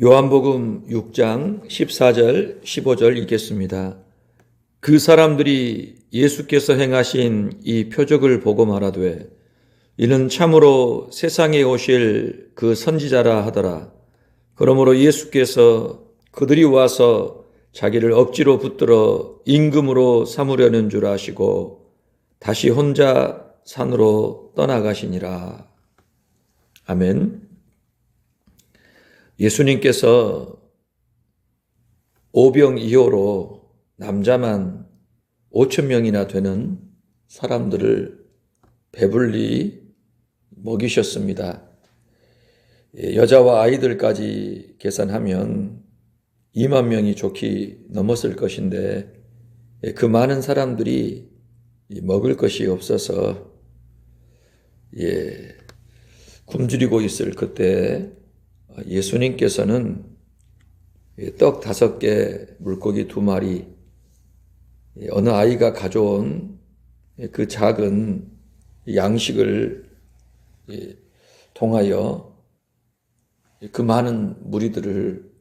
요한복음 6장 14절 15절 읽겠습니다. 그 사람들이 예수께서 행하신 이 표적을 보고 말하되 이는 참으로 세상에 오실 그 선지자라 하더라. 그러므로 예수께서 그들이 와서 자기를 억지로 붙들어 임금으로 삼으려는 줄 아시고 다시 혼자 산으로 떠나가시니라. 아멘. 예수님께서 오병이어로 남자만 5천 명이나 되는 사람들을 배불리 먹이셨습니다. 여자와 아이들까지 계산하면 2만 명이 좋게 넘었을 것인데 그 많은 사람들이 먹을 것이 없어서 굶주리고 있을 그때 예수님께서는 떡 5개, 물고기 2마리, 어느 아이가 가져온 그 작은 양식을 통하여 그 많은 무리들을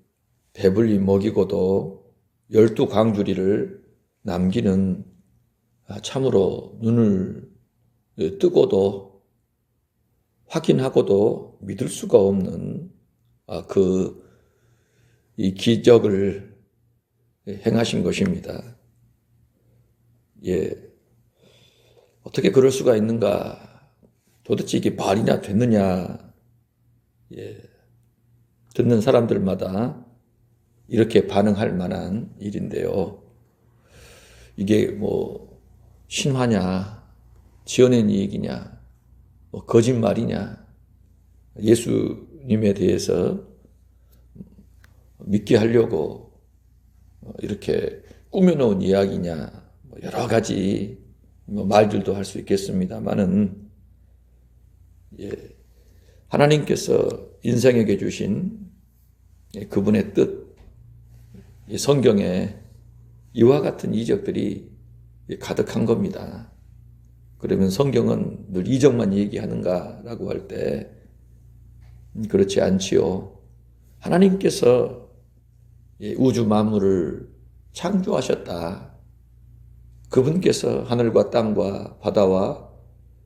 배불리 먹이고도 12광주리를 남기는 참으로 눈을 뜨고도 확인하고도 믿을 수가 없는 이 기적을 행하신 것입니다. 어떻게 그럴 수가 있는가? 도대체 이게 말이나 됐느냐? 듣는 사람들마다 이렇게 반응할 만한 일인데요. 이게 뭐 신화냐, 지어낸 얘기냐, 뭐 거짓말이냐, 예수님에 대해서 믿게 하려고 이렇게 꾸며놓은 이야기냐, 여러 가지 말들도 할 수 있겠습니다만은, 하나님께서 인생에게 주신 그분의 뜻, 성경에 이와 같은 이적들이 가득한 겁니다. 그러면 성경은 늘 이적만 얘기하는가라고 할 때 그렇지 않지요. 하나님께서 우주 만물을 창조하셨다. 그분께서 하늘과 땅과 바다와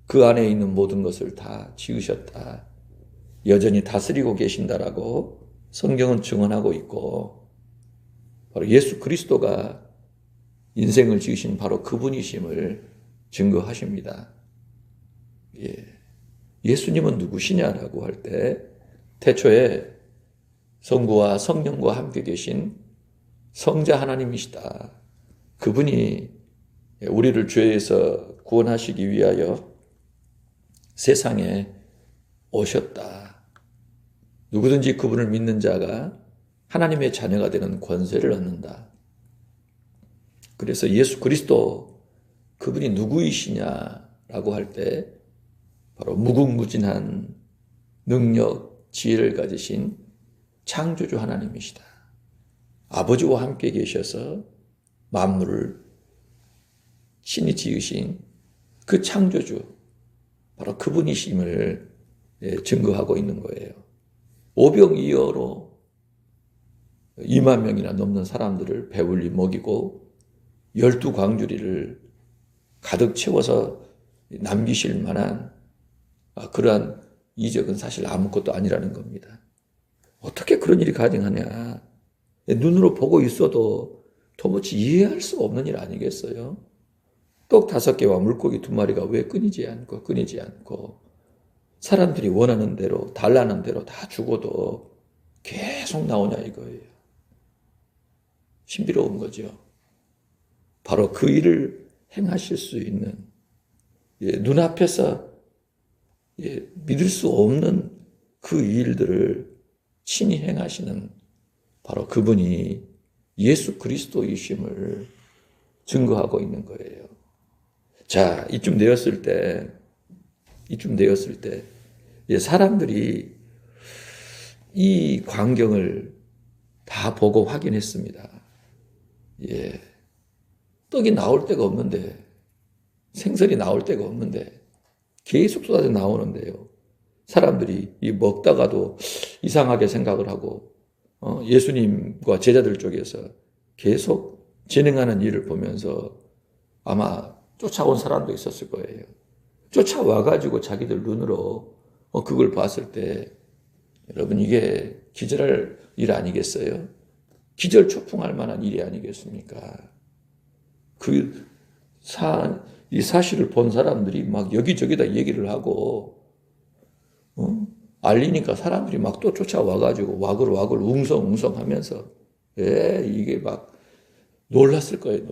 그 안에 있는 모든 것을 다 지으셨다. 여전히 다스리고 계신다라고 성경은 증언하고 있고, 바로 예수 그리스도가 인생을 지으신 바로 그분이심을 증거하십니다. 예수님은 누구시냐라고 할 때 태초에 성부와 성령과 함께 계신 성자 하나님이시다. 그분이 우리를 죄에서 구원하시기 위하여 세상에 오셨다. 누구든지 그분을 믿는 자가 하나님의 자녀가 되는 권세를 얻는다. 그래서 예수 그리스도 그분이 누구이시냐라고 할 때 바로 무궁무진한 능력, 지혜를 가지신 창조주 하나님이시다. 아버지와 함께 계셔서 만물을 친히 지으신 그 창조주, 바로 그분이심을 증거하고 있는 거예요. 오병이어로 2만 명이나 넘는 사람들을 배불리 먹이고 12광주리를 가득 채워서 남기실 만한 그러한 이적은 사실 아무것도 아니라는 겁니다. 어떻게 그런 일이 가능하냐? 눈으로 보고 있어도 도무지 이해할 수가 없는 일 아니겠어요? 떡 5개와 물고기 2마리가 왜 끊이지 않고 사람들이 원하는 대로 달라는 대로 다 주고도 계속 나오냐 이거예요. 신비로운 거죠. 바로 그 일을 행하실 수 있는, 눈앞에서 믿을 수 없는 그 일들을 친히 행하시는 바로 그분이 예수 그리스도이심을 증거하고 있는 거예요. 자, 이쯤 되었을 때 사람들이 이 광경을 다 보고 확인했습니다. 떡이 나올 데가 없는데, 생선이 나올 데가 없는데 계속 쏟아져 나오는데요. 사람들이 이 먹다가도 이상하게 생각을 하고 예수님과 제자들 쪽에서 계속 진행하는 일을 보면서 아마 쫓아온 사람도 있었을 거예요. 쫓아와가지고 자기들 눈으로 그걸 봤을 때 여러분 이게 기절할 일 아니겠어요? 기절초풍할 만한 일이 아니겠습니까? 이 사실을 본 사람들이 막 여기저기다 얘기를 하고 알리니까 사람들이 막 또 쫓아와가지고 와글와글 웅성웅성 하면서 이게 막 놀랐을 거예요.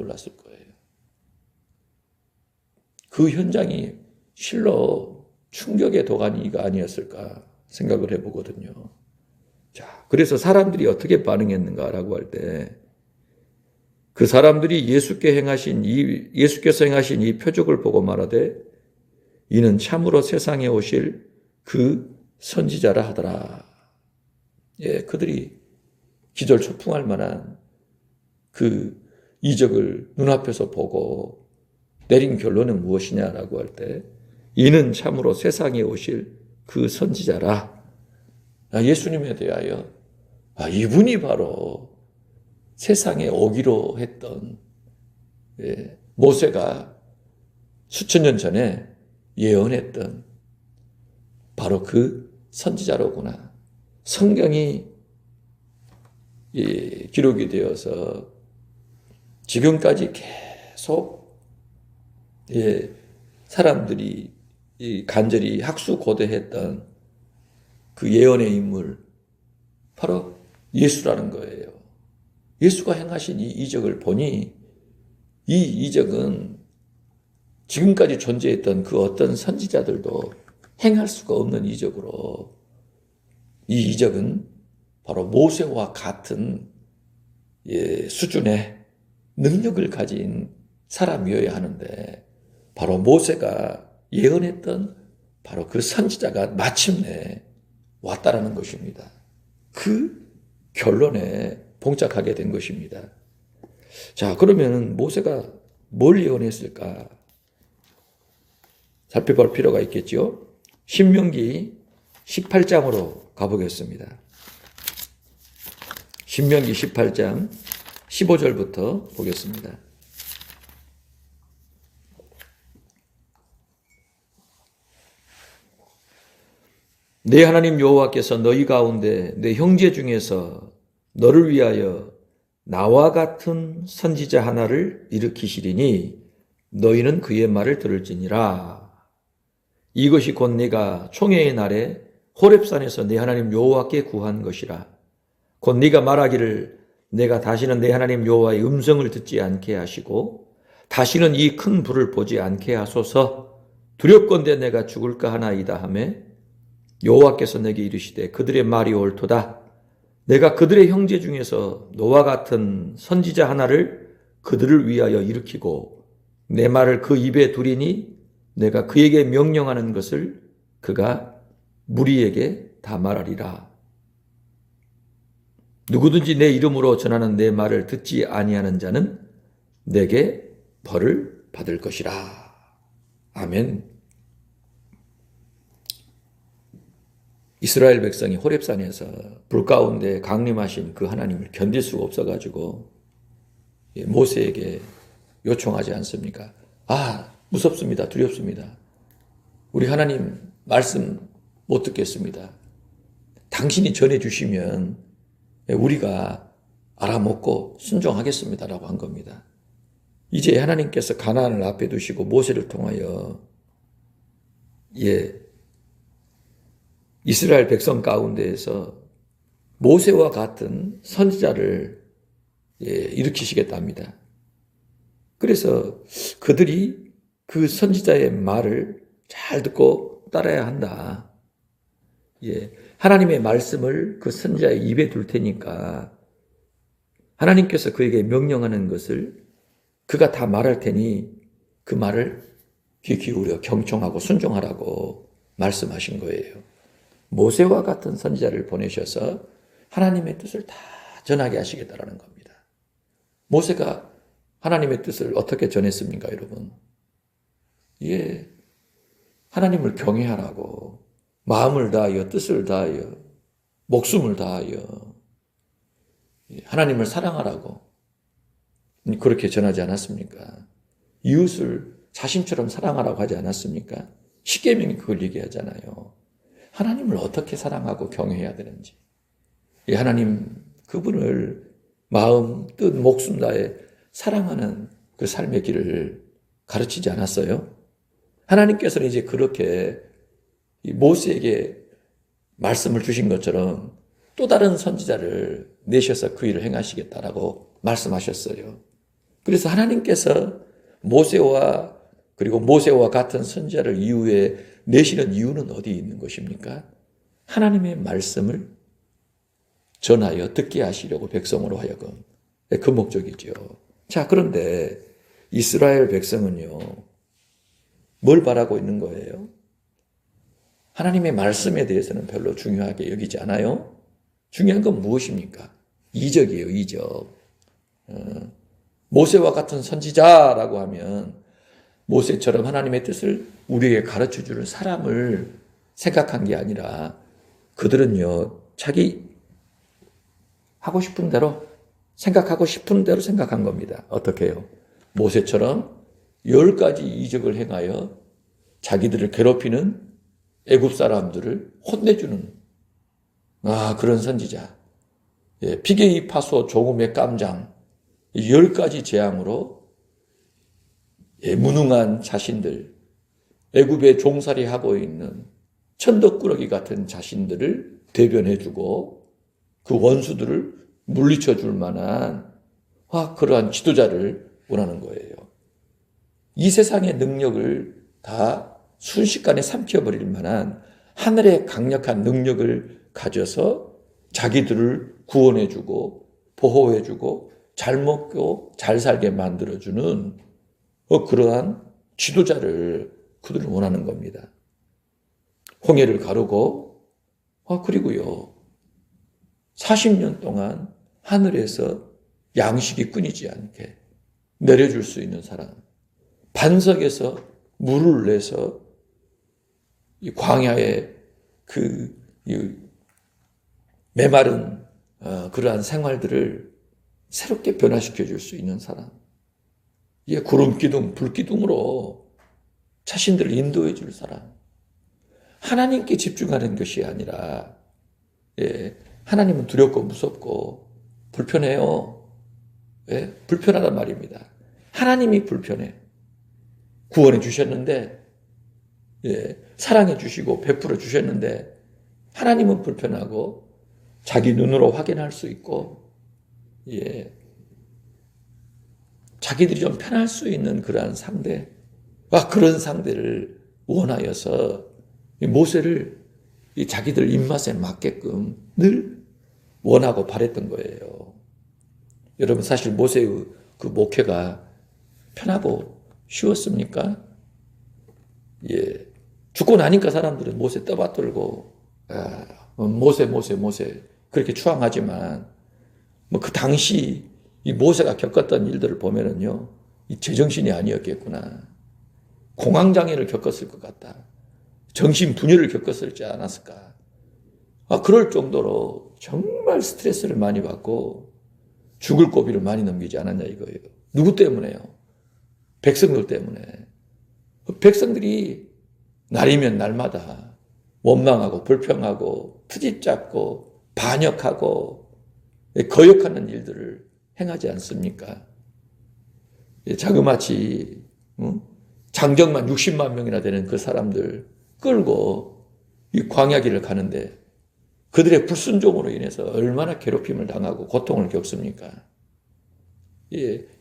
그 현장이 실로 충격의 도가니가 아니었을까 생각을 해보거든요. 자, 그래서 사람들이 어떻게 반응했는가라고 할 때 그 사람들이 예수께서 행하신 이 표적을 보고 말하되 이는 참으로 세상에 오실 그 선지자라 하더라. 그들이 기절초풍할 만한 그 이적을 눈앞에서 보고 내린 결론은 무엇이냐라고 할 때 이는 참으로 세상에 오실 그 선지자라. 예수님에 대하여 이분이 바로 세상에 오기로 했던 모세가 수천 년 전에 예언했던 바로 그 선지자로구나. 성경이 기록이 되어서 지금까지 계속 사람들이 간절히 학수고대했던 그 예언의 인물 바로 예수라는 거예요. 예수가 행하신 이 이적을 보니 이 이적은 지금까지 존재했던 그 어떤 선지자들도 행할 수가 없는 이적으로 이 이적은 바로 모세와 같은 수준의 능력을 가진 사람이어야 하는데 바로 모세가 예언했던 바로 그 선지자가 마침내 왔다라는 것입니다. 그 결론에 봉착하게 된 것입니다. 자, 그러면 모세가 뭘 예언했을까? 살펴볼 필요가 있겠죠? 신명기 18장으로 가보겠습니다. 신명기 18장 15절부터 보겠습니다. 내 하나님 여호와께서 너희 가운데 내 형제 중에서 너를 위하여 나와 같은 선지자 하나를 일으키시리니 너희는 그의 말을 들을지니라. 이것이 곧 네가 총회의 날에 호렙산에서 내 하나님 여호와께 구한 것이라. 곧 네가 말하기를 내가 다시는 내 하나님 여호와의 음성을 듣지 않게 하시고 다시는 이 큰 불을 보지 않게 하소서. 두렵건대 내가 죽을까 하나이다 하매 여호와께서 내게 이르시되 그들의 말이 옳도다. 내가 그들의 형제 중에서 너와 같은 선지자 하나를 그들을 위하여 일으키고 내 말을 그 입에 두리니 내가 그에게 명령하는 것을 그가 무리에게 다 말하리라. 누구든지 내 이름으로 전하는 내 말을 듣지 아니하는 자는 내게 벌을 받을 것이라. 아멘. 이스라엘 백성이 호렙산에서 불 가운데 강림하신 그 하나님을 견딜 수가 없어가지고 모세에게 요청하지 않습니까? 무섭습니다. 두렵습니다. 우리 하나님 말씀 못 듣겠습니다. 당신이 전해주시면 우리가 알아먹고 순종하겠습니다라고 한 겁니다. 이제 하나님께서 가나안을 앞에 두시고 모세를 통하여 이스라엘 백성 가운데에서 모세와 같은 선지자를 일으키시겠답니다. 그래서 그들이 그 선지자의 말을 잘 듣고 따라야 한다. 하나님의 말씀을 그 선지자의 입에 둘 테니까 하나님께서 그에게 명령하는 것을 그가 다 말할 테니 그 말을 귀 기울여 경청하고 순종하라고 말씀하신 거예요. 모세와 같은 선지자를 보내셔서 하나님의 뜻을 다 전하게 하시겠다라는 겁니다. 모세가 하나님의 뜻을 어떻게 전했습니까, 여러분? 하나님을 경외하라고 마음을 다하여 뜻을 다하여 목숨을 다하여 하나님을 사랑하라고 그렇게 전하지 않았습니까? 이웃을 자신처럼 사랑하라고 하지 않았습니까? 십계명이 그걸 얘기하잖아요. 하나님을 어떻게 사랑하고 경외해야 되는지. 이 하나님 그분을 마음, 뜻, 목숨 다해 사랑하는 그 삶의 길을 가르치지 않았어요? 하나님께서는 이제 그렇게 모세에게 말씀을 주신 것처럼 또 다른 선지자를 내셔서 그 일을 행하시겠다라고 말씀하셨어요. 그래서 하나님께서 모세와 그리고 모세와 같은 선지자를 이후에 내시는 이유는 어디에 있는 것입니까? 하나님의 말씀을 전하여 듣게 하시려고 백성으로 하여금 그 목적이죠. 자, 그런데 이스라엘 백성은요, 뭘 바라고 있는 거예요? 하나님의 말씀에 대해서는 별로 중요하게 여기지 않아요? 중요한 건 무엇입니까? 이적이에요, 이적. 모세와 같은 선지자라고 하면 모세처럼 하나님의 뜻을 우리에게 가르쳐주는 사람을 생각한 게 아니라 그들은요, 자기 하고 싶은 대로 생각하고 싶은 대로 생각한 겁니다. 어떻게 해요? 모세처럼 10가지 이적을 행하여 자기들을 괴롭히는 애굽 사람들을 혼내주는 그런 선지자. 피게이 파소 조금의 깜장 10가지 재앙으로 무능한 자신들, 애굽에 종살이하고 있는 천덕꾸러기 같은 자신들을 대변해주고 그 원수들을 물리쳐줄 만한 그러한 지도자를 원하는 거예요. 이 세상의 능력을 다 순식간에 삼켜버릴 만한 하늘의 강력한 능력을 가져서 자기들을 구원해주고 보호해주고 잘 먹고 잘 살게 만들어주는 그러한 지도자를 그들은 원하는 겁니다. 홍해를 가르고 그리고요 40년 동안 하늘에서 양식이 끊이지 않게 내려줄 수 있는 사람, 반석에서 물을 내서 이 광야의 이 메마른 그러한 생활들을 새롭게 변화시켜 줄 수 있는 사람, 구름 기둥, 불 기둥으로 자신들을 인도해 줄 사람, 하나님께 집중하는 것이 아니라 하나님은 두렵고 무섭고 불편해요. 불편하단 말입니다. 하나님이 불편해. 구원해 주셨는데 사랑해 주시고 베풀어 주셨는데 하나님은 불편하고 자기 눈으로 확인할 수 있고 자기들이 좀 편할 수 있는 그러한 상대, 그런 상대를 원하여서 모세를 자기들 입맛에 맞게끔 늘 원하고 바랬던 거예요. 여러분 사실 모세의 그 목회가 편하고 쉬웠습니까? 죽고 나니까 사람들은 모세 떠받들고 모세 그렇게 추앙하지만 그 당시 이 모세가 겪었던 일들을 보면은요, 이 제정신이 아니었겠구나. 공황장애를 겪었을 것 같다. 정신분열을 겪었을지 않았을까. 그럴 정도로 정말 스트레스를 많이 받고 죽을 고비를 많이 넘기지 않았냐 이거예요. 누구 때문에요? 백성들 때문에. 백성들이 날이면 날마다 원망하고 불평하고 트집 잡고 반역하고 거역하는 일들을 행하지 않습니까? 자그마치 장정만 60만 명이나 되는 그 사람들 끌고 이 광야길을 가는데 그들의 불순종으로 인해서 얼마나 괴롭힘을 당하고 고통을 겪습니까?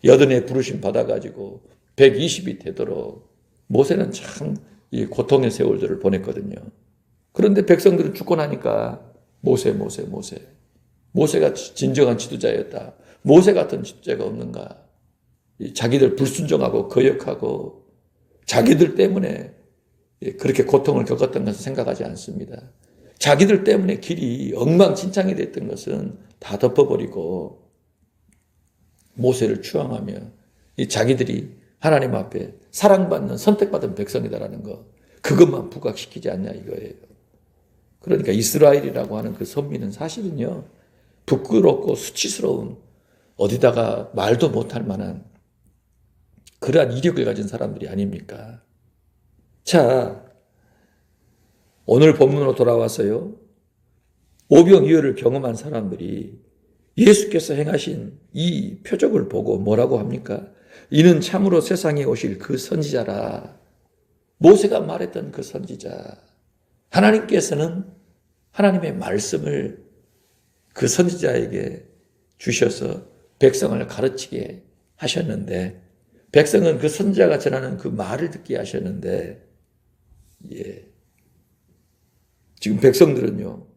여든의 부르심 받아가지고 120이 되도록 모세는 참 이 고통의 세월들을 보냈거든요. 그런데 백성들은 죽고 나니까 모세가 진정한 지도자였다. 모세 같은 지도자가 없는가? 자기들 불순종하고 거역하고 자기들 때문에 그렇게 고통을 겪었던 것은 생각하지 않습니다. 자기들 때문에 길이 엉망진창이 됐던 것은 다 덮어버리고 모세를 추앙하며 이 자기들이 하나님 앞에 사랑받는 선택받은 백성이다라는 거, 그것만 부각시키지 않냐 이거예요. 그러니까 이스라엘이라고 하는 그 선민은 사실은요, 부끄럽고 수치스러운, 어디다가 말도 못할 만한 그러한 이력을 가진 사람들이 아닙니까? 자, 오늘 본문으로 돌아와서요. 오병이어를 경험한 사람들이 예수께서 행하신 이 표적을 보고 뭐라고 합니까? 이는 참으로 세상에 오실 그 선지자라. 모세가 말했던 그 선지자. 하나님께서는 하나님의 말씀을 그 선지자에게 주셔서 백성을 가르치게 하셨는데, 백성은 그 선지자가 전하는 그 말을 듣게 하셨는데, 지금 백성들은요,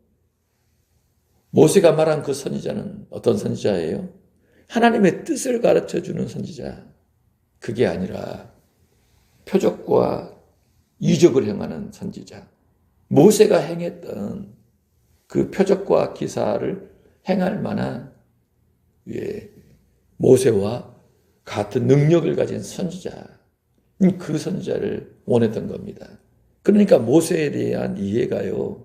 모세가 말한 그 선지자는 어떤 선지자예요? 하나님의 뜻을 가르쳐주는 선지자. 그게 아니라 표적과 이적을 행하는 선지자. 모세가 행했던 그 표적과 기사를 행할 만한 모세와 같은 능력을 가진 선지자. 그 선지자를 원했던 겁니다. 그러니까 모세에 대한 이해가요,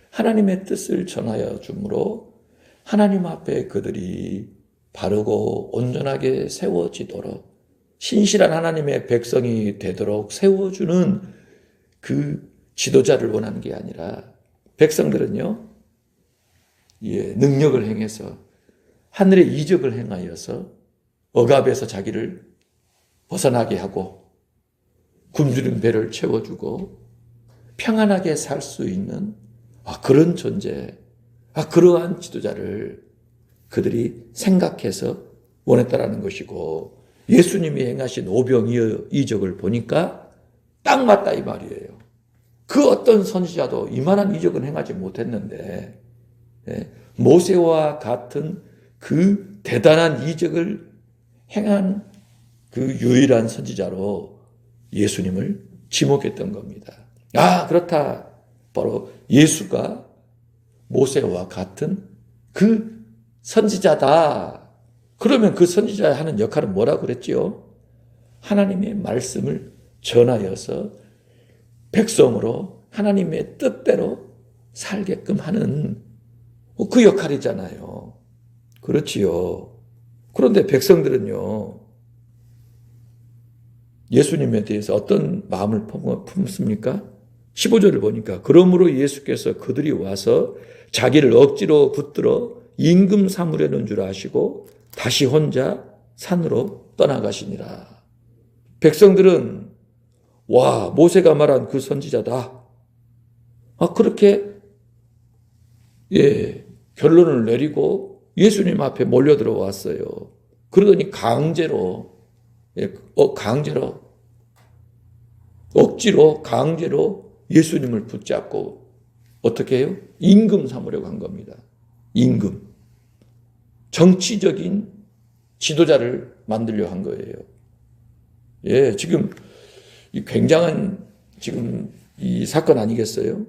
하나님의 뜻을 전하여 주므로 하나님 앞에 그들이 바르고 온전하게 세워지도록, 신실한 하나님의 백성이 되도록 세워주는 그 지도자를 원하는 게 아니라, 백성들은요, 능력을 행해서 하늘의 이적을 행하여서 억압에서 자기를 벗어나게 하고 굶주린 배를 채워주고 평안하게 살 수 있는 그런 존재, 그러한 지도자를 그들이 생각해서 원했다라는 것이고, 예수님이 행하신 오병이어 이적을 보니까 딱 맞다 이 말이에요. 그 어떤 선지자도 이만한 이적은 행하지 못했는데 모세와 같은 그 대단한 이적을 행한 그 유일한 선지자로 예수님을 지목했던 겁니다. 그렇다. 바로 예수가 모세와 같은 그 선지자다. 그러면 그 선지자가 하는 역할은 뭐라고 그랬지요? 하나님의 말씀을 전하여서 백성으로 하나님의 뜻대로 살게끔 하는 그 역할이잖아요. 그렇지요. 그런데 백성들은요, 예수님에 대해서 어떤 마음을 품습니까? 15절을 보니까 그러므로 예수께서 그들이 와서 자기를 억지로 붙들어 임금 삼으려는 줄 아시고 다시 혼자 산으로 떠나가시니라. 백성들은 모세가 말한 그 선지자다. 그렇게 결론을 내리고 예수님 앞에 몰려 들어왔어요. 그러더니 억지로 강제로 예수님을 붙잡고 어떻게 해요? 임금 삼으려고 한 겁니다. 임금. 정치적인 지도자를 만들려고 한 거예요. 지금 굉장한 이 사건 아니겠어요?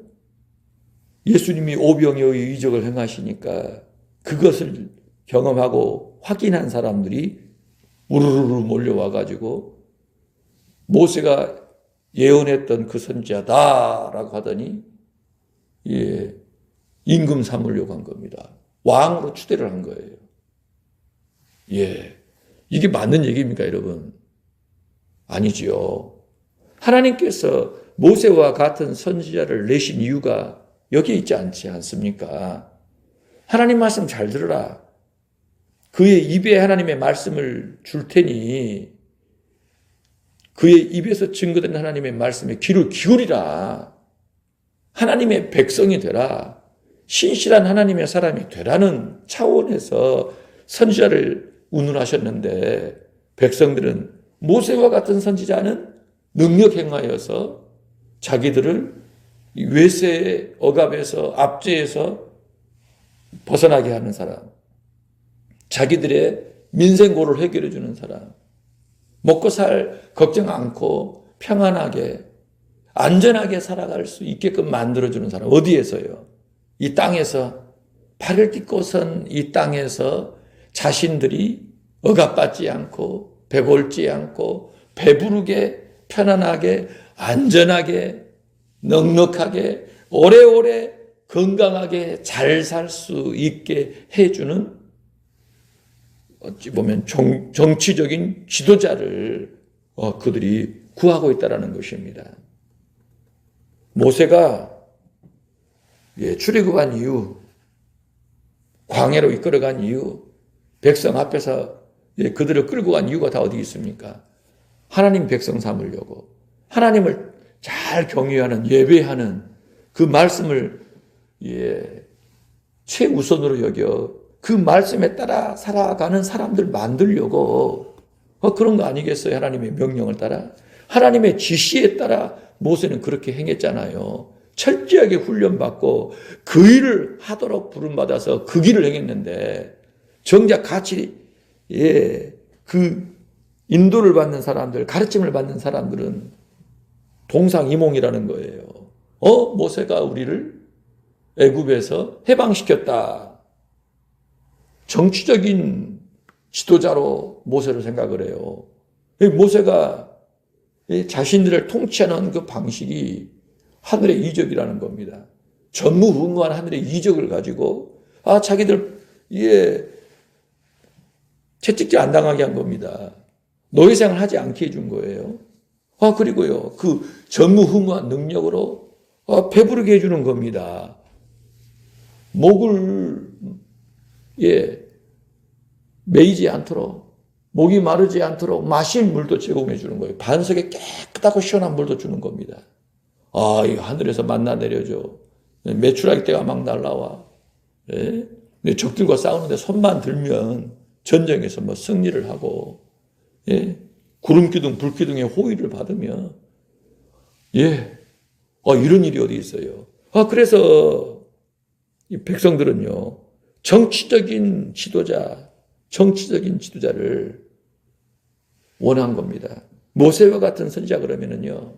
예수님이 오병이어의 이적을 행하시니까 그것을 경험하고 확인한 사람들이 우르르 몰려와가지고 모세가 예언했던 그 선지자다라고 하더니 임금 삼으려고 한 겁니다. 왕으로 추대를 한 거예요. 이게 맞는 얘기입니까, 여러분? 아니지요. 하나님께서 모세와 같은 선지자를 내신 이유가 여기에 있지 않지 않습니까? 하나님 말씀 잘 들으라. 그의 입에 하나님의 말씀을 줄 테니 그의 입에서 증거된 하나님의 말씀에 귀를 기울이라. 하나님의 백성이 되라. 신실한 하나님의 사람이 되라는 차원에서 선지자를 운운하셨는데, 백성들은 모세와 같은 선지자는 능력 행하여서 자기들을 외세의 억압에서 압제에서 벗어나게 하는 사람, 자기들의 민생고를 해결해 주는 사람, 먹고 살 걱정 않고 평안하게 안전하게 살아갈 수 있게끔 만들어주는 사람. 어디에서요? 이 땅에서, 발을 딛고선 이 땅에서 자신들이 억압받지 않고 배골지 않고 배부르게 편안하게 안전하게 넉넉하게 오래오래 건강하게 잘 살 수 있게 해주는 어찌 보면 정치적인 지도자를 그들이 구하고 있다는 것입니다. 모세가 출애굽한 이후, 광야로 이끌어간 이후, 백성 앞에서 그들을 끌고 간 이유가 다 어디 있습니까? 하나님 백성 삼으려고, 하나님을 잘 경외하는, 예배하는 그 말씀을 최우선으로 여겨 그 말씀에 따라 살아가는 사람들 만들려고 그런 거 아니겠어요? 하나님의 명령을 따라, 하나님의 지시에 따라 모세는 그렇게 행했잖아요. 철저하게 훈련받고 그 일을 하도록 부름받아서 그 길을 행했는데, 정작 같이 그 인도를 받는 사람들, 가르침을 받는 사람들은 동상이몽이라는 거예요. 모세가 우리를 애굽에서 해방시켰다. 정치적인 지도자로 모세를 생각을 해요. 모세가 자신들을 통치하는 그 방식이 하늘의 이적이라는 겁니다. 전무후무한 하늘의 이적을 가지고 자기들 채찍질 안 당하게 한 겁니다. 노예생활 하지 않게 해준 거예요. 그리고요, 그 전무후무한 능력으로 배부르게 해주는 겁니다. 목을 메이지 않도록, 목이 마르지 않도록 마실 물도 제공해 주는 거예요. 반석에 깨끗하고 시원한 물도 주는 겁니다. 이 하늘에서 만나 내려줘. 메추라기 떼가 막 날라와. 적들과 싸우는데 손만 들면 전쟁에서 승리를 하고, 구름기둥, 불기둥의 호위를 받으며, 이런 일이 어디 있어요. 그래서 이 백성들은요, 정치적인 지도자를 원한 겁니다. 모세와 같은 선지자 그러면은요,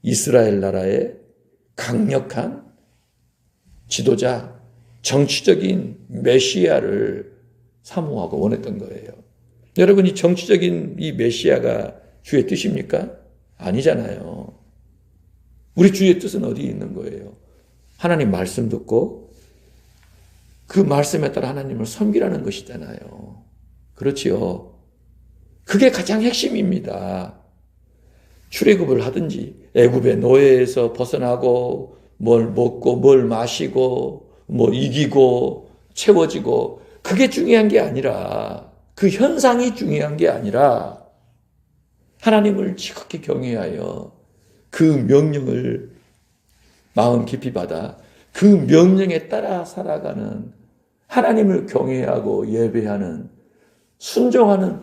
이스라엘 나라의 강력한 지도자, 정치적인 메시아를 사모하고 원했던 거예요. 여러분, 이 정치적인 이 메시아가 주의 뜻입니까? 아니잖아요. 우리 주의 뜻은 어디에 있는 거예요? 하나님 말씀 듣고 그 말씀에 따라 하나님을 섬기라는 것이잖아요. 그렇지요. 그게 가장 핵심입니다. 출애굽을 하든지 애굽의 노예에서 벗어나고 뭘 먹고 뭘 마시고 뭐 이기고 채워지고, 그게 중요한 게 아니라, 그 현상이 중요한 게 아니라 하나님을 지극히 경외하여 그 명령을 마음 깊이 받아 그 명령에 따라 살아가는, 하나님을 경외하고 예배하는, 순종하는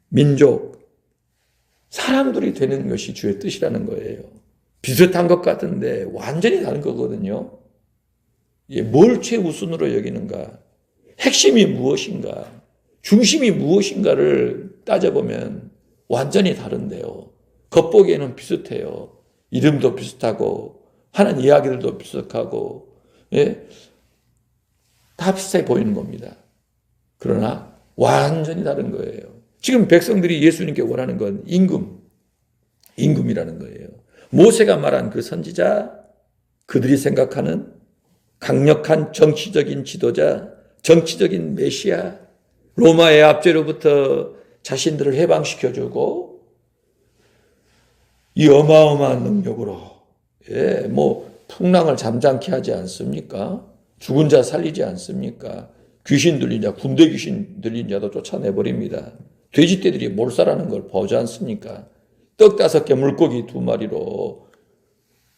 민족, 사람들이 되는 것이 주의 뜻이라는 거예요. 비슷한 것 같은데 완전히 다른 거거든요. 뭘 최우선으로 여기는가? 핵심이 무엇인가? 중심이 무엇인가를 따져보면 완전히 다른데요. 겉보기에는 비슷해요. 이름도 비슷하고 하는 이야기들도 비슷하고 다 비슷해 보이는 겁니다. 그러나 완전히 다른 거예요. 지금 백성들이 예수님께 원하는 건 임금이라는 거예요. 모세가 말한 그 선지자, 그들이 생각하는 강력한 정치적인 지도자, 정치적인 메시아, 로마의 압제로부터 자신들을 해방시켜주고 이 어마어마한 능력으로 풍랑을 잠잠케 하지 않습니까? 죽은 자 살리지 않습니까? 귀신 들린 자, 군대 귀신 들린 자도 쫓아내버립니다. 돼지떼들이 몰살하는 걸 보지 않습니까? 떡 5개, 물고기 2마리로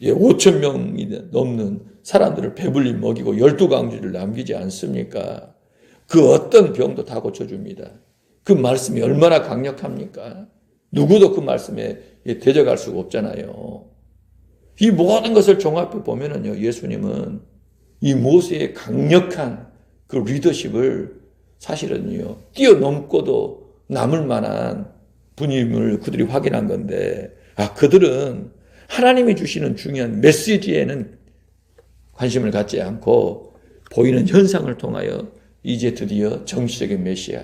5천 명이 넘는 사람들을 배불리 먹이고 12강주를 남기지 않습니까? 그 어떤 병도 다 고쳐줍니다. 그 말씀이 얼마나 강력합니까? 누구도 그 말씀에 대적할 수가 없잖아요. 이 모든 것을 종합해 보면은요, 예수님은 이 모세의 강력한 그 리더십을 사실은요, 뛰어넘고도 남을 만한 분임을 그들이 확인한 건데, 그들은 하나님이 주시는 중요한 메시지에는 관심을 갖지 않고 보이는 현상을 통하여 이제 드디어 정치적인 메시아,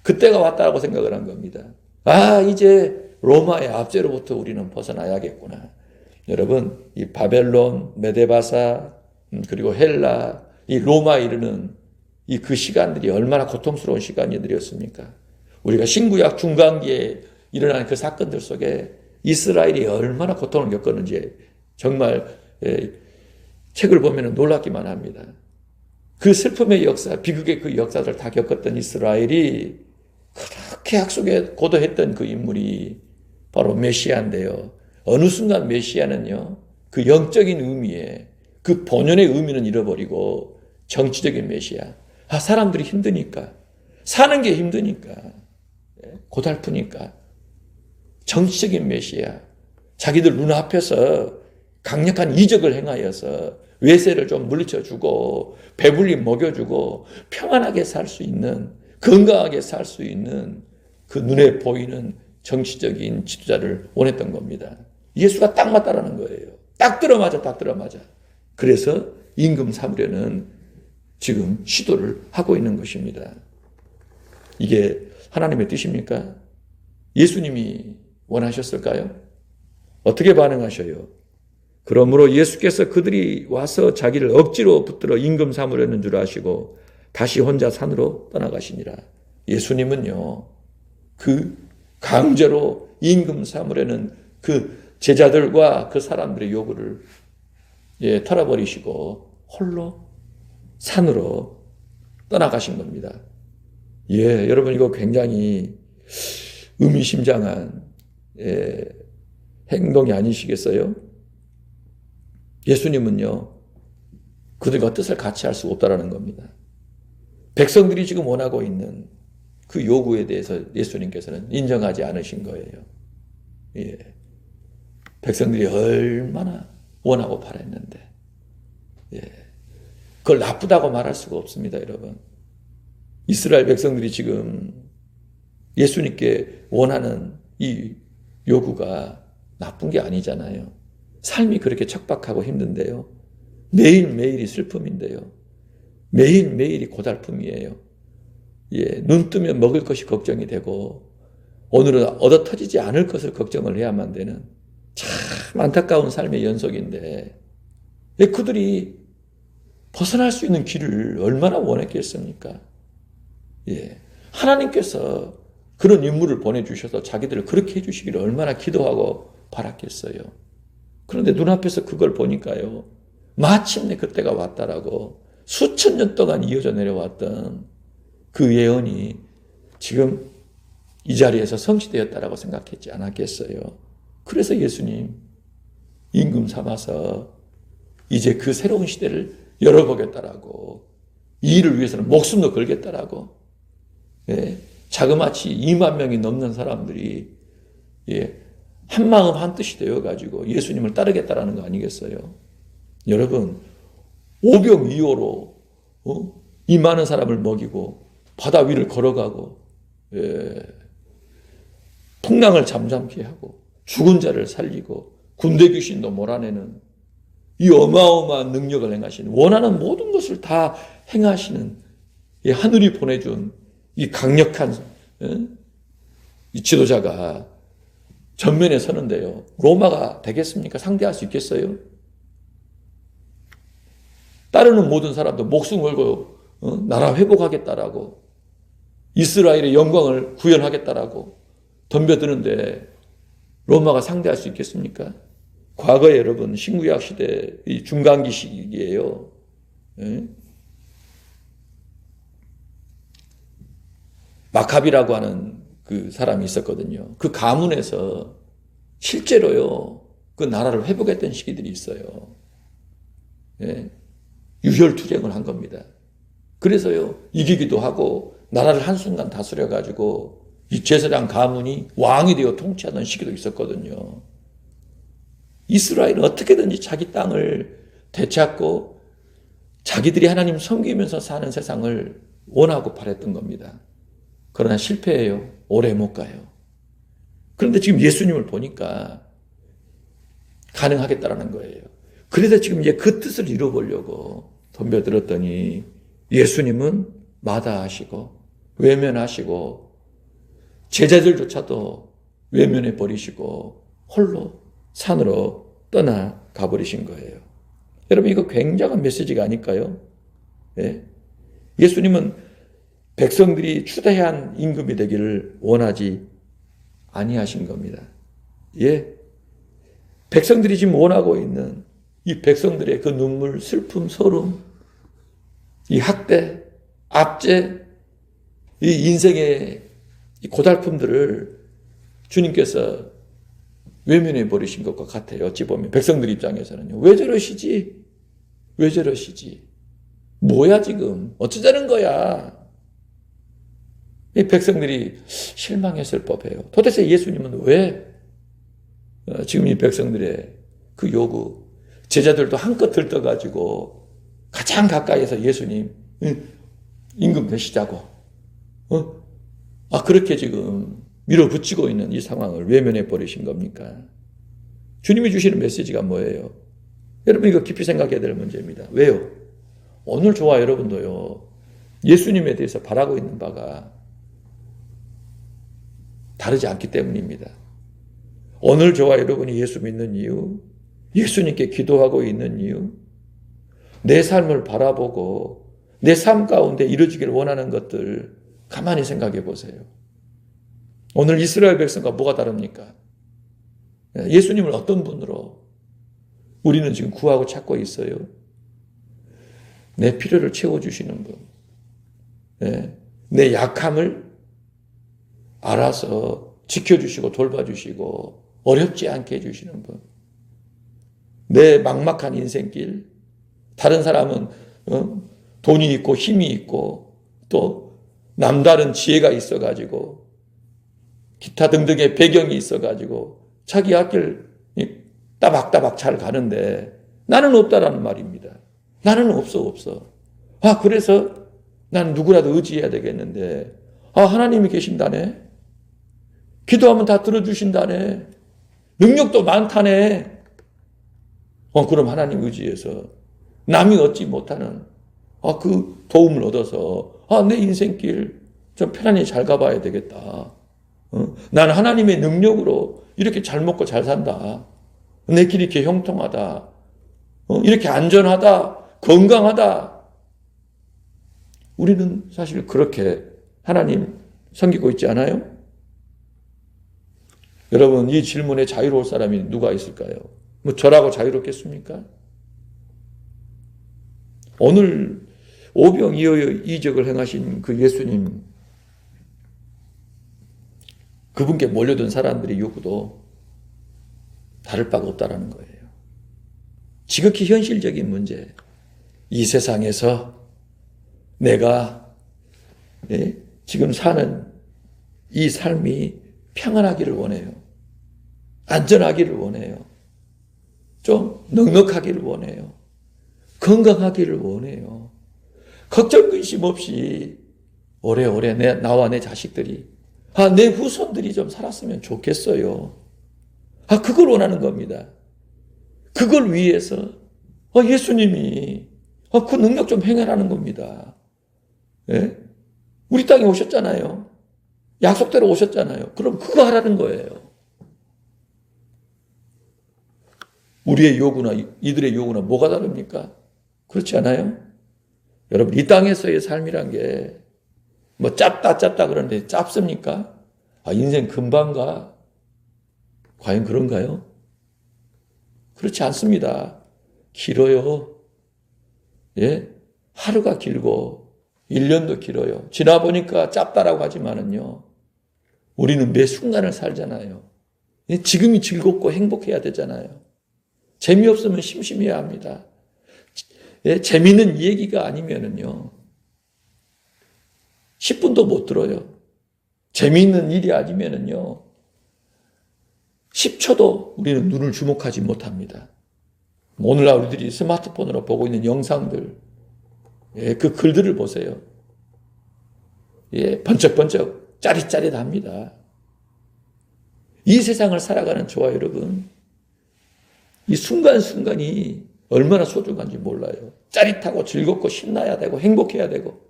그때가 왔다고 생각을 한 겁니다. 이제 로마의 압제로부터 우리는 벗어나야겠구나. 여러분, 이 바벨론, 메데바사, 그리고 헬라, 이 로마에 이르는 이 그 시간들이 얼마나 고통스러운 시간이었습니까? 우리가 신구약 중간기에 일어나는 그 사건들 속에 이스라엘이 얼마나 고통을 겪었는지 정말 책을 보면 놀랍기만 합니다. 그 슬픔의 역사, 비극의 그 역사를 다 겪었던 이스라엘이 그렇게 약속에 고도했던 그 인물이 바로 메시아인데요. 어느 순간 메시아는요, 그 영적인 의미에 그 본연의 의미는 잃어버리고 정치적인 메시아. 사람들이 힘드니까, 사는 게 힘드니까, 고달프니까 정치적인 메시아, 자기들 눈앞에서 강력한 이적을 행하여서 외세를 좀 물리쳐주고 배불리 먹여주고 평안하게 살 수 있는, 건강하게 살 수 있는 그 눈에 보이는 정치적인 지도자를 원했던 겁니다. 예수가 딱 맞다라는 거예요. 딱 들어맞아. 그래서 임금 삼으려는 지금 시도를 하고 있는 것입니다. 이게 하나님의 뜻입니까? 예수님이 원하셨을까요? 어떻게 반응하셔요? 그러므로 예수께서 그들이 와서 자기를 억지로 붙들어 임금 삼으려는 줄 아시고 다시 혼자 산으로 떠나가시니라. 예수님은요, 그 강제로 임금 삼으려는 그 제자들과 그 사람들의 요구를 털어버리시고 홀로 산으로 떠나가신 겁니다. 여러분 이거 굉장히 의미심장한 행동이 아니시겠어요? 예수님은요, 그들과 뜻을 같이 할 수가 없다라는 겁니다. 백성들이 지금 원하고 있는 그 요구에 대해서 예수님께서는 인정하지 않으신 거예요. 백성들이 얼마나 원하고 바랬는데, 그걸 나쁘다고 말할 수가 없습니다, 여러분. 이스라엘 백성들이 지금 예수님께 원하는 이 요구가 나쁜 게 아니잖아요. 삶이 그렇게 척박하고 힘든데요. 매일매일이 슬픔인데요. 매일매일이 고달픔이에요. 눈 뜨면 먹을 것이 걱정이 되고 오늘은 얻어 터지지 않을 것을 걱정을 해야만 되는 참 안타까운 삶의 연속인데 그들이 벗어날 수 있는 길을 얼마나 원했겠습니까? 하나님께서 그런 인물을 보내주셔서 자기들을 그렇게 해주시기를 얼마나 기도하고 바랐겠어요. 그런데 눈앞에서 그걸 보니까요, 마침내 그때가 왔다라고 수천 년 동안 이어져 내려왔던 그 예언이 지금 이 자리에서 성취되었다라고 생각했지 않았겠어요. 그래서 예수님 임금 삼아서 이제 그 새로운 시대를 열어보겠다라고, 이 일을 위해서는 목숨도 걸겠다라고, 자그마치 2만 명이 넘는 사람들이 한 마음 한 뜻이 되어가지고 예수님을 따르겠다라는 거 아니겠어요? 여러분, 오병이어로 이 많은 사람을 먹이고 바다 위를 걸어가고 풍랑을 잠잠케 하고 죽은 자를 살리고 군대 귀신도 몰아내는 이 어마어마한 능력을 행하시는, 원하는 모든 것을 다 행하시는 이 하늘이 보내준 이 강력한 이 지도자가 전면에 서는데요, 로마가 되겠습니까? 상대할 수 있겠어요? 따르는 모든 사람도 목숨 걸고 나라 회복하겠다라고, 이스라엘의 영광을 구현하겠다라고 덤벼드는데 로마가 상대할 수 있겠습니까? 과거에 여러분 신구약 시대 이 중간기 시기예요. 마카비라고 하는 그 사람이 있었거든요. 그 가문에서 실제로요, 그 나라를 회복했던 시기들이 있어요. 유혈투쟁을 한 겁니다. 그래서요, 이기기도 하고 나라를 한순간 다스려가지고 이 제사장 가문이 왕이 되어 통치하던 시기도 있었거든요. 이스라엘은 어떻게든지 자기 땅을 되찾고 자기들이 하나님 섬기면서 사는 세상을 원하고 바랬던 겁니다. 그러나 실패해요. 오래 못 가요. 그런데 지금 예수님을 보니까 가능하겠다라는 거예요. 그래서 지금 이제 그 뜻을 이루어보려고 덤벼들었더니 예수님은 마다하시고 외면하시고 제자들조차도 외면해 버리시고 홀로 산으로 떠나가 버리신 거예요. 여러분 이거 굉장한 메시지가 아닐까요? 예? 예수님은 백성들이 추대한 임금이 되기를 원하지 아니하신 겁니다. 예? 백성들이 지금 원하고 있는 이 백성들의 그 눈물, 슬픔, 서름, 이 학대, 압제, 이 인생의 이 고달픔들을 주님께서 외면해 버리신 것과 같아요. 어찌 보면 백성들 입장에서는요. 왜 저러시지? 왜 저러시지? 뭐야 지금? 어쩌자는 거야? 이 백성들이 실망했을 법해요. 도대체 예수님은 왜 지금 이 백성들의 그 요구, 제자들도 한껏 들떠가지고 가장 가까이에서 예수님 임금 되시자고 그렇게 지금 밀어붙이고 있는 이 상황을 외면해 버리신 겁니까? 주님이 주시는 메시지가 뭐예요? 여러분 이거 깊이 생각해야 될 문제입니다. 왜요? 오늘 저와 여러분도요. 예수님에 대해서 바라고 있는 바가 다르지 않기 때문입니다. 오늘 저와 여러분이 예수 믿는 이유, 예수님께 기도하고 있는 이유, 내 삶을 바라보고 내 삶 가운데 이루어지기를 원하는 것들 가만히 생각해 보세요. 오늘 이스라엘 백성과 뭐가 다릅니까? 예수님을 어떤 분으로 우리는 지금 구하고 찾고 있어요? 내 필요를 채워주시는 분, 내 약함을 알아서 지켜주시고 돌봐주시고 어렵지 않게 해주시는 분, 내 막막한 인생길, 다른 사람은 돈이 있고 힘이 있고 또 남다른 지혜가 있어가지고 기타 등등의 배경이 있어가지고 자기 앞길 따박따박 잘 가는데 나는 없다라는 말입니다. 나는 없어. 그래서 난 누구라도 의지해야 되겠는데 하나님이 계신다네. 기도하면 다 들어주신다네. 능력도 많다네. 그럼 하나님 의지해서 남이 얻지 못하는 그 도움을 얻어서 내 인생길 좀 편안히 잘 가봐야 되겠다. 나는 하나님의 능력으로 이렇게 잘 먹고 잘 산다. 내 길이 이렇게 형통하다. 이렇게 안전하다. 건강하다. 우리는 사실 그렇게 하나님 섬기고 있지 않아요? 여러분 이 질문에 자유로울 사람이 누가 있을까요? 저라고 자유롭겠습니까? 오늘 오병이어의 행하신 그 예수님, 그분께 몰려든 사람들의 요구도 다를 바가 없다라는 거예요. 지극히 현실적인 문제. 이 세상에서 내가 지금 사는 이 삶이 평안하기를 원해요. 안전하기를 원해요. 좀 넉넉하기를 원해요. 건강하기를 원해요. 걱정 근심 없이 오래오래 나와 내 자식들이 내 후손들이 좀 살았으면 좋겠어요. 그걸 원하는 겁니다. 그걸 위해서 예수님이 그 능력 좀 행하라는 겁니다. 예? 우리 땅에 오셨잖아요. 약속대로 오셨잖아요. 그럼 그거 하라는 거예요. 우리의 요구나 이들의 요구나 뭐가 다릅니까? 그렇지 않아요? 여러분 이 땅에서의 삶이란 게 뭐 짧다 그러는데 짧습니까? 인생 금방 가. 과연 그런가요? 그렇지 않습니다. 길어요. 예? 하루가 길고 1년도 길어요. 지나보니까 짧다라고 하지만은요. 우리는 매 순간을 살잖아요. 지금이 즐겁고 행복해야 되잖아요. 재미없으면 심심해야 합니다. 재미있는 얘기가 아니면은요. 10분도 못 들어요. 재미있는 일이 아니면은요. 10초도 우리는 눈을 주목하지 못합니다. 오늘날 우리들이 스마트폰으로 보고 있는 영상들, 그 글들을 보세요. 번쩍번쩍 짜릿짜릿합니다. 이 세상을 살아가는 저와 여러분, 이 순간순간이 얼마나 소중한지 몰라요. 짜릿하고 즐겁고 신나야 되고 행복해야 되고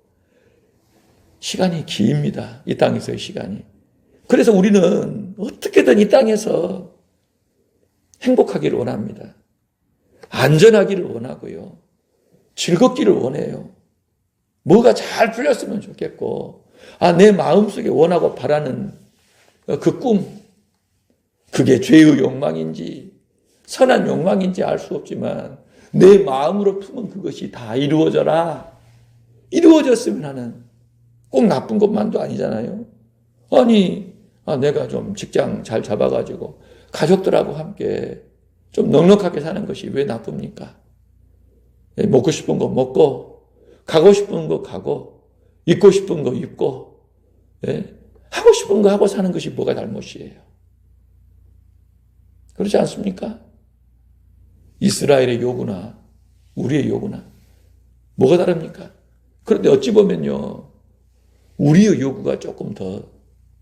시간이 깁니다. 이 땅에서의 시간이. 그래서 우리는 어떻게든 이 땅에서 행복하기를 원합니다. 안전하기를 원하고요. 즐겁기를 원해요. 뭐가 잘 풀렸으면 좋겠고, 내 마음속에 원하고 바라는 그 꿈, 그게 죄의 욕망인지 선한 욕망인지 알 수 없지만 내 마음으로 품은 그것이 다 이루어져라. 이루어졌으면 하는, 꼭 나쁜 것만도 아니잖아요. 내가 좀 직장 잘 잡아가지고 가족들하고 함께 좀 넉넉하게 사는 것이 왜 나쁩니까? 먹고 싶은 거 먹고, 가고 싶은 거 가고, 입고 싶은 거 입고, 하고 싶은 거 하고 사는 것이 뭐가 잘못이에요? 그렇지 않습니까? 이스라엘의 요구나 우리의 요구나 뭐가 다릅니까? 그런데 어찌 보면요, 우리의 요구가 조금 더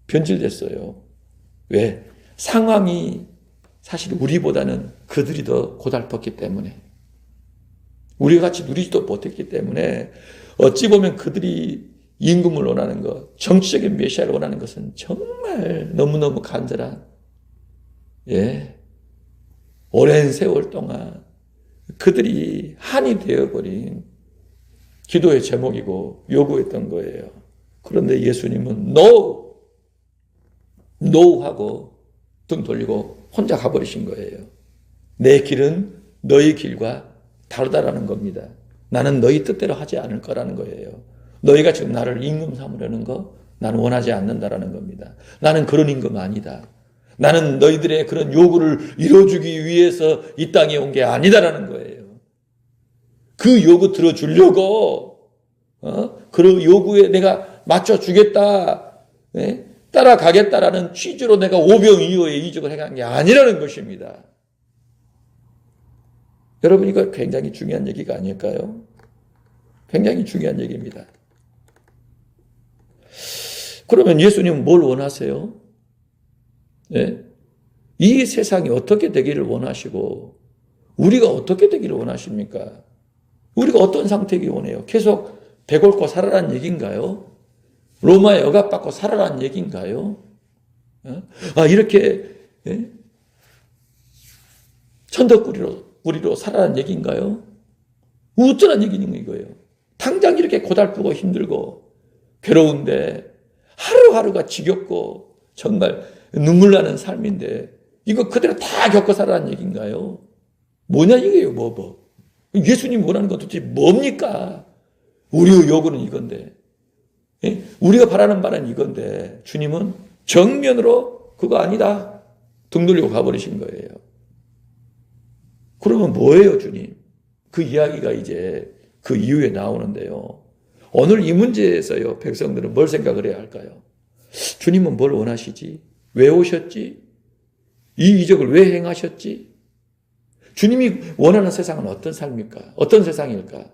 변질됐어요. 왜? 상황이 사실 우리보다는 그들이 더 고달팠기 때문에, 우리가 같이 누리지도 못했기 때문에 어찌 보면 그들이 임금을 원하는 것, 정치적인 메시아를 원하는 것은 정말 너무너무 간절한, 오랜 세월 동안 그들이 한이 되어버린 기도의 제목이고 요구했던 거예요. 그런데 예수님은 no 하고 등 돌리고 혼자 가버리신 거예요. 내 길은 너희 길과 다르다라는 겁니다. 나는 너희 뜻대로 하지 않을 거라는 거예요. 너희가 지금 나를 임금 삼으려는 거 나는 원하지 않는다라는 겁니다. 나는 그런 임금 아니다. 나는 너희들의 그런 요구를 이뤄주기 위해서 이 땅에 온 게 아니다라는 거예요. 그 요구 들어주려고, 그 요구에 내가 맞춰주겠다, 따라가겠다라는 취지로 내가 오병이어에 이적을 해간 게 아니라는 것입니다. 여러분, 이거 굉장히 중요한 얘기가 아닐까요? 굉장히 중요한 얘기입니다. 그러면 예수님은 뭘 원하세요? 이 세상이 어떻게 되기를 원하시고 우리가 어떻게 되기를 원하십니까? 우리가 어떤 상태이기 원해요? 계속 배골고 살아라는 얘기인가요? 로마에 억압받고 살아라는 얘기인가요? 이렇게 천덕꾸리로 살아라는 얘기인가요? 어쩌란 얘기는 이거예요. 당장 이렇게 고달프고 힘들고 괴로운데 하루하루가 지겹고 정말 눈물 나는 삶인데 이거 그대로 다 겪어 살아라는 얘기인가요? 뭐냐 이게요, 뭐. 예수님 원하는 건 도대체 뭡니까? 우리의 요구는 이건데, 우리가 바라는 바는 이건데 주님은 정면으로 그거 아니다 등 돌리고 가버리신 거예요. 그러면 뭐예요, 주님? 그 이야기가 이제 그 이후에 나오는데요. 오늘 이 문제에서요, 백성들은 뭘 생각을 해야 할까요? 주님은 뭘 원하시지? 왜 오셨지? 이 이적을 왜 행하셨지? 주님이 원하는 세상은 어떤 삶일까? 어떤 세상일까?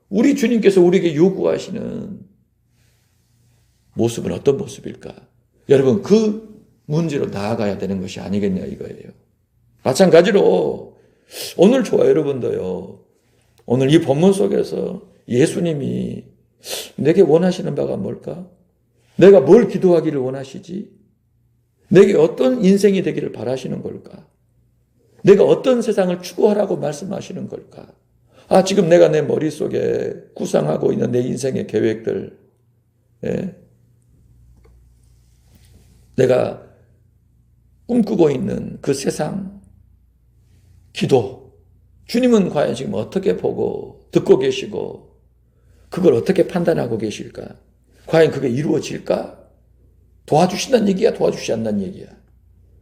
우리 주님께서 우리에게 요구하시는 모습은 어떤 모습일까? 여러분, 그 문제로 나아가야 되는 것이 아니겠냐 이거예요. 마찬가지로 오늘 저와 여러분도요, 오늘 이 본문 속에서 예수님이 내게 원하시는 바가 뭘까? 내가 뭘 기도하기를 원하시지? 내게 어떤 인생이 되기를 바라시는 걸까? 내가 어떤 세상을 추구하라고 말씀하시는 걸까? 지금 내가 내 머릿속에 구상하고 있는 내 인생의 계획들, 내가 꿈꾸고 있는 그 세상, 기도, 주님은 과연 지금 어떻게 보고 듣고 계시고 그걸 어떻게 판단하고 계실까? 과연 그게 이루어질까? 도와주신다는 얘기야? 도와주시지 않는다는 얘기야?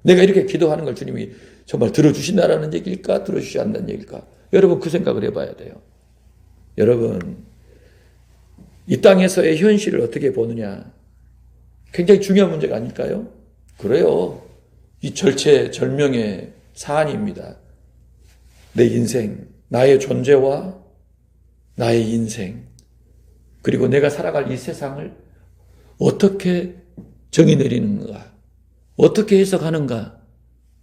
내가 이렇게 기도하는 걸 주님이 정말 들어주신다라는 얘기일까? 들어주시지 않는다는 얘기일까? 여러분, 그 생각을 해봐야 돼요. 여러분, 이 땅에서의 현실을 어떻게 보느냐, 굉장히 중요한 문제가 아닐까요? 그래요. 이 절체절명의 사안입니다. 내 인생, 나의 존재와 나의 인생, 그리고 내가 살아갈 이 세상을 어떻게 정의 내리는가, 어떻게 해석하는가.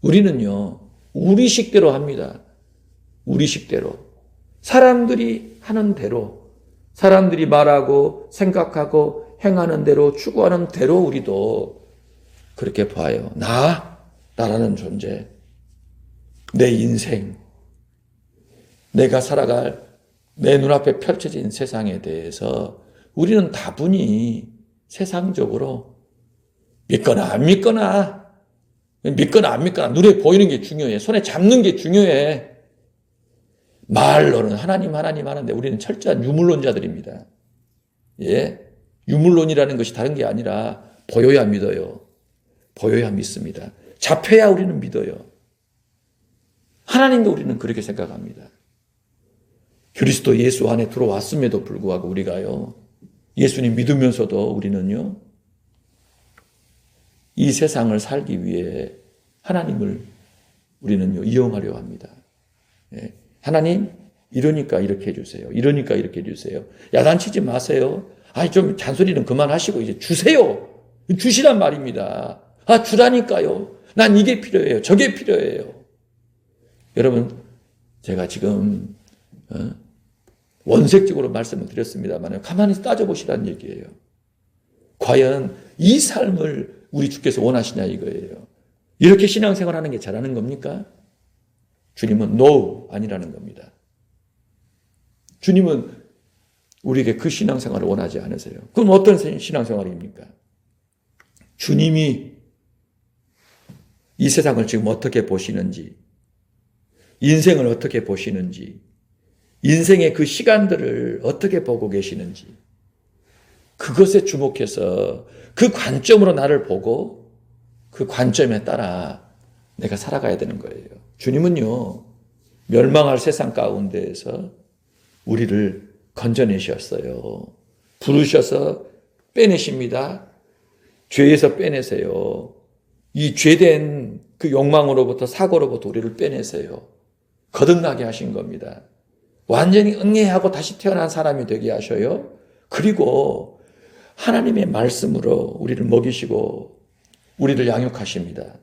우리는요, 우리 식대로 합니다. 우리 식대로. 사람들이 하는 대로, 사람들이 말하고 생각하고 행하는 대로, 추구하는 대로 우리도 그렇게 봐요. 나라는 존재, 내 인생, 내가 살아갈 내 눈앞에 펼쳐진 세상에 대해서 우리는 다분히 세상적으로 믿거나 안 믿거나 눈에 보이는 게 중요해. 손에 잡는 게 중요해. 말로는 하나님 하는데 우리는 철저한 유물론자들입니다. 예? 유물론이라는 것이 다른 게 아니라 보여야 믿어요. 보여야 믿습니다. 잡혀야 우리는 믿어요. 하나님도 우리는 그렇게 생각합니다. 그리스도 예수 안에 들어왔음에도 불구하고 우리가요, 예수님 믿으면서도 우리는요, 이 세상을 살기 위해 하나님을 우리는요, 이용하려 합니다. 예. 하나님, 이러니까 이렇게 해주세요. 이러니까 이렇게 해주세요. 야단치지 마세요. 좀 잔소리는 그만하시고 이제 주세요. 주시란 말입니다. 주라니까요. 난 이게 필요해요. 저게 필요해요. 여러분, 제가 지금 원색적으로 말씀을 드렸습니다만 가만히 따져보시라는 얘기예요. 과연 이 삶을 우리 주께서 원하시냐 이거예요. 이렇게 신앙생활하는 게 잘하는 겁니까? 주님은 no, 아니라는 겁니다. 주님은 우리에게 그 신앙생활을 원하지 않으세요. 그럼 어떤 신앙생활입니까? 주님이 이 세상을 지금 어떻게 보시는지, 인생을 어떻게 보시는지, 인생의 그 시간들을 어떻게 보고 계시는지, 그것에 주목해서 그 관점으로 나를 보고 그 관점에 따라 내가 살아가야 되는 거예요. 주님은요, 멸망할 세상 가운데에서 우리를 건져내셨어요. 부르셔서 빼내십니다. 죄에서 빼내세요. 이 죄된 그 욕망으로부터, 사고로부터 우리를 빼내세요. 거듭나게 하신 겁니다. 완전히 응애하고 다시 태어난 사람이 되게 하셔요. 그리고 하나님의 말씀으로 우리를 먹이시고 우리를 양육하십니다.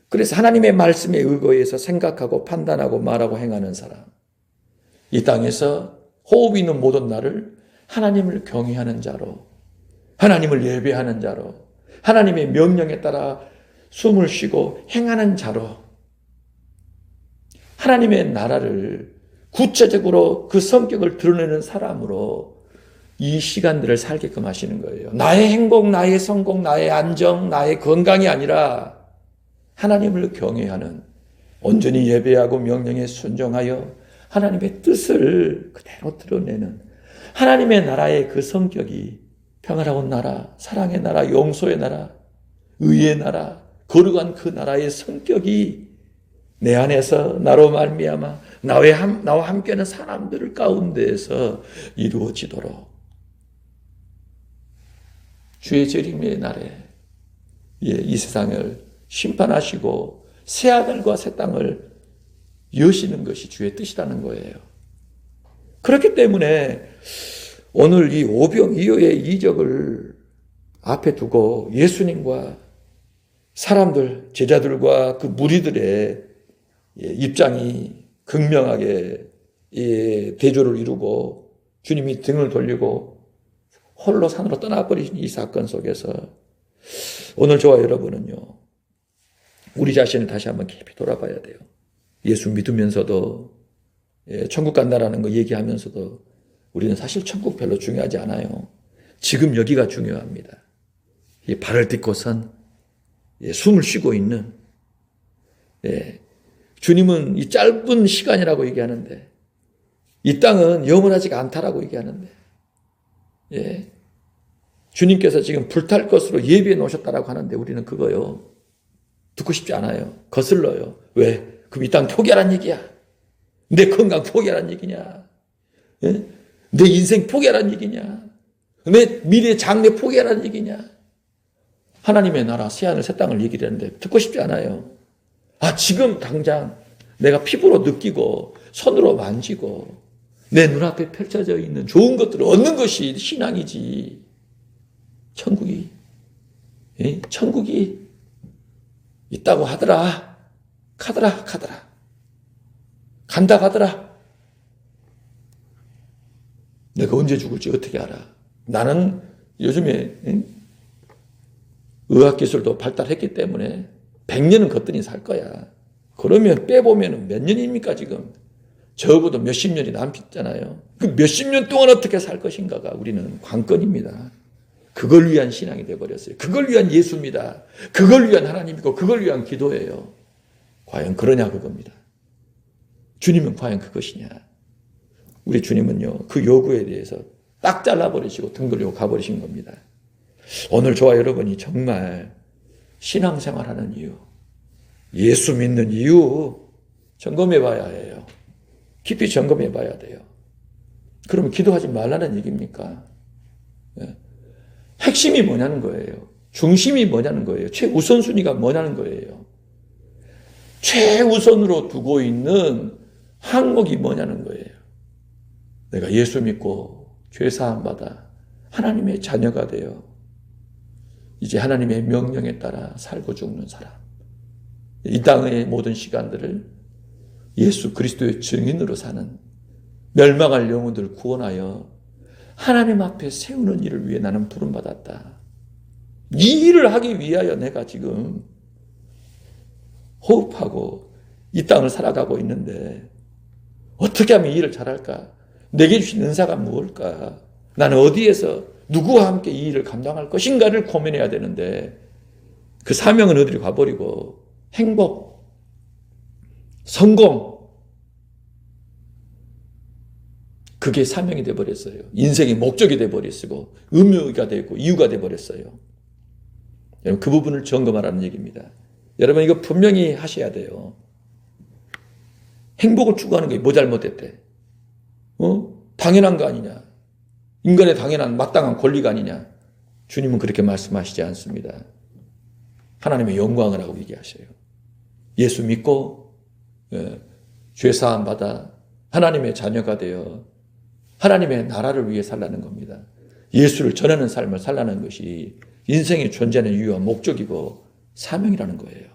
그래서 하나님의 말씀에 의거해서 생각하고 판단하고 말하고 행하는 사람, 이 땅에서 호흡이 있는 모든 날을 하나님을 경외하는 자로, 하나님을 예배하는 자로, 하나님의 명령에 따라 숨을 쉬고 행하는 자로, 하나님의 나라를 구체적으로 그 성격을 드러내는 사람으로 이 시간들을 살게끔 하시는 거예요. 나의 행복, 나의 성공, 나의 안정, 나의 건강이 아니라 하나님을 경외하는, 온전히 예배하고 명령에 순종하여 하나님의 뜻을 그대로 드러내는 하나님의 나라의 그 성격이 평화로운 나라, 사랑의 나라, 용서의 나라, 의의 나라, 거룩한 그 나라의 성격이 내 안에서 나로 말미암아 나와 함께하는 사람들 가운데에서 이루어지도록 주의 재림의 날에 이 세상을 심판하시고 새 하늘과 새 땅을 여시는 것이 주의 뜻이라는 거예요. 그렇기 때문에 오늘 이 오병이어의 이적을 앞에 두고 예수님과 사람들, 제자들과 그 무리들의 입장이 극명하게 대조를 이루고 주님이 등을 돌리고 홀로 산으로 떠나버리신 이 사건 속에서 오늘 저와 여러분은요, 우리 자신을 다시 한번 깊이 돌아봐야 돼요. 예수 믿으면서도, 천국 간다라는 거 얘기하면서도 우리는 사실 천국 별로 중요하지 않아요. 지금 여기가 중요합니다. 이 발을 딛고선 숨을 쉬고 있는, 주님은 이 짧은 시간이라고 얘기하는데, 이 땅은 영원하지가 않다라고 얘기하는데, 주님께서 지금 불탈 것으로 예비해 놓으셨다라고 하는데 우리는 그거요, 듣고 싶지 않아요. 거슬러요. 왜? 그럼 이 땅 포기하란 얘기야. 내 건강 포기하란 얘기냐? 내 인생 포기하란 얘기냐? 내 미래 장래 포기하란 얘기냐? 하나님의 나라, 새하늘 새 땅을 얘기를 하는데 듣고 싶지 않아요. 지금 당장 내가 피부로 느끼고 손으로 만지고 내 눈앞에 펼쳐져 있는 좋은 것들을 얻는 것이 신앙이지. 천국이 있다고 하더라. 가더라. 간다 가더라. 내가 언제 죽을지 어떻게 알아? 나는 요즘에 의학기술도 발달했기 때문에 100년은 거뜬히 살 거야. 그러면 빼보면 몇 년입니까 지금? 적어도 몇십 년이 남았잖아요. 그 몇십 년 동안 어떻게 살 것인가가 우리는 관건입니다. 그걸 위한 신앙이 되어버렸어요. 그걸 위한 예수입니다. 그걸 위한 하나님이고 그걸 위한 기도예요. 과연 그러냐 그겁니다. 주님은 과연 그것이냐. 우리 주님은요, 그 요구에 대해서 딱 잘라버리시고 등 돌리고 가버리신 겁니다. 오늘 저와 여러분이 정말 신앙생활하는 이유, 예수 믿는 이유 점검해 봐야 해요. 깊이 점검해 봐야 돼요. 그러면 기도하지 말라는 얘기입니까? 핵심이 뭐냐는 거예요. 중심이 뭐냐는 거예요. 최우선순위가 뭐냐는 거예요. 최우선으로 두고 있는 항목이 뭐냐는 거예요. 내가 예수 믿고 죄사함 받아 하나님의 자녀가 되어 이제 하나님의 명령에 따라 살고 죽는 사람. 이 땅의 모든 시간들을 예수 그리스도의 증인으로 사는 멸망할 영혼들을 구원하여 하나님 앞에 세우는 일을 위해 나는 부름받았다. 이 일을 하기 위하여 내가 지금 호흡하고 이 땅을 살아가고 있는데 어떻게 하면 이 일을 잘할까? 내게 주신 은사가 무엇일까? 나는 어디에서 누구와 함께 이 일을 감당할 것인가를 고민해야 되는데 그 사명은 어디로 가버리고 행복, 성공 그게 사명이 되어버렸어요. 인생의 목적이 되어버렸고 의미가 되고 이유가 되어버렸어요. 여러분 그 부분을 점검하라는 얘기입니다. 여러분 이거 분명히 하셔야 돼요. 행복을 추구하는 게 뭐 잘못됐대? 당연한 거 아니냐? 인간의 당연한 마땅한 권리가 아니냐? 주님은 그렇게 말씀하시지 않습니다. 하나님의 영광을 하고 얘기하셔요. 예수 믿고 죄사함 받아 하나님의 자녀가 되어 하나님의 나라를 위해 살라는 겁니다. 예수를 전하는 삶을 살라는 것이 인생의 존재하는 이유와 목적이고 사명이라는 거예요.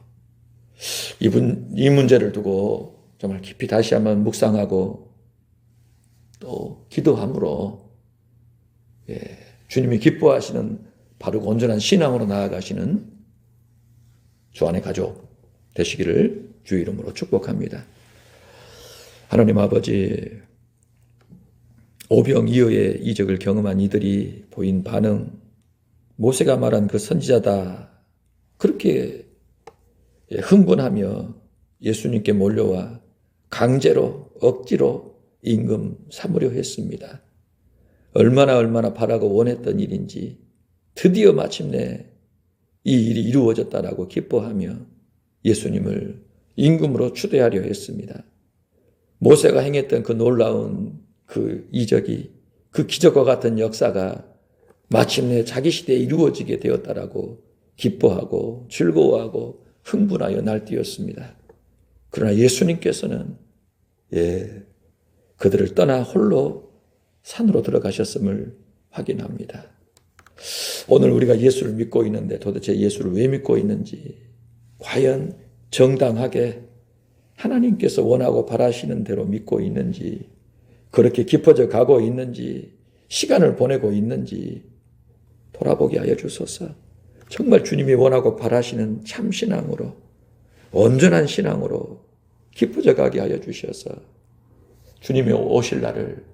이 문제를 두고 정말 깊이 다시 한번 묵상하고 또 기도함으로 주님이 기뻐하시는 바르고 온전한 신앙으로 나아가시는 주 안의 가족 되시기를 주 이름으로 축복합니다. 하나님 아버지, 오병이어의 이적을 경험한 이들이 보인 반응, 모세가 말한 그 선지자다 그렇게 흥분하며 예수님께 몰려와 강제로 억지로 임금 삼으려 했습니다. 얼마나 바라고 원했던 일인지 드디어 마침내 이 일이 이루어졌다라고 기뻐하며 예수님을 임금으로 추대하려 했습니다. 모세가 행했던 그 놀라운 그 이적이 그 기적과 같은 역사가 마침내 자기 시대에 이루어지게 되었다라고 기뻐하고 즐거워하고 흥분하여 날뛰었습니다. 그러나 예수님께서는 그들을 떠나 홀로 산으로 들어가셨음을 확인합니다. 오늘 우리가 예수를 믿고 있는데 도대체 예수를 왜 믿고 있는지, 과연 정당하게 하나님께서 원하고 바라시는 대로 믿고 있는지, 그렇게 깊어져 가고 있는지, 시간을 보내고 있는지 돌아보게 하여 주소서. 정말 주님이 원하고 바라시는 참 신앙으로, 온전한 신앙으로 깊어져 가게 하여 주셔서 주님이 오실 날을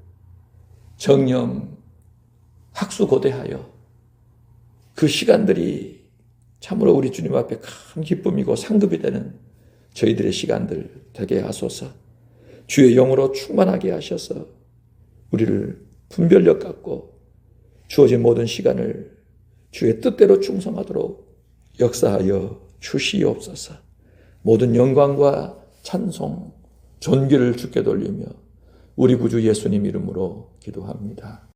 정령 학수고대하여 그 시간들이 참으로 우리 주님 앞에 큰 기쁨이고 상급이 되는 저희들의 시간들 되게 하소서. 주의 영으로 충만하게 하셔서 우리를 분별력 갖고 주어진 모든 시간을 주의 뜻대로 충성하도록 역사하여 주시옵소서. 모든 영광과 찬송, 존귀를 주께 돌리며 우리 구주 예수님 이름으로 기도합니다.